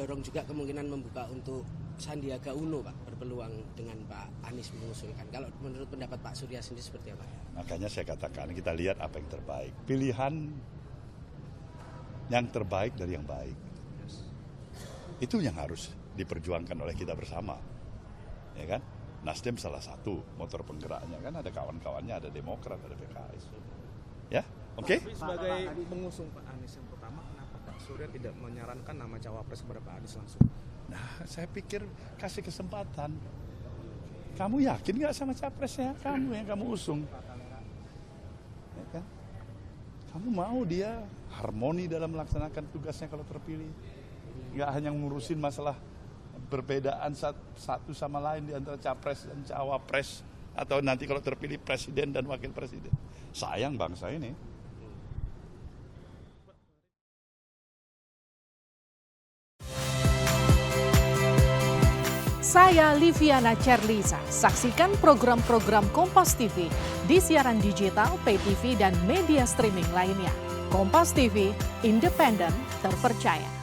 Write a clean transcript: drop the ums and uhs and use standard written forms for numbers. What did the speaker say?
mendorong juga kemungkinan membuka untuk Sandiaga Uno, Pak, berpeluang dengan Pak Anies mengusulkan. Kalau menurut pendapat Pak Surya sendiri seperti apa? Makanya saya katakan kita lihat apa yang terbaik. Pilihan yang terbaik dari yang baik. Itu yang harus diperjuangkan oleh kita bersama. Ya kan? Nasdem salah satu motor penggeraknya kan, ada kawan-kawannya, ada Demokrat, ada PKS. Ya, oke? Sebagai pengusung Pak Anies yang pertama, kenapa Pak Surya tidak menyarankan nama cawapres kepada Pak Anies langsung? Nah, saya pikir kasih kesempatan. Kamu yakin nggak sama capresnya? Kamu yang kamu usung. Ya kan? Kamu mau dia harmoni dalam melaksanakan tugasnya kalau terpilih. Nggak hanya ngurusin masalah perbedaan satu sama lain di antara capres dan cawapres, atau nanti kalau terpilih presiden dan wakil presiden. Sayang bangsa ini. Saya Liviana Cerlisa. Saksikan program-program Kompas TV di siaran digital, pay TV, dan media streaming lainnya. Kompas TV, independen, terpercaya.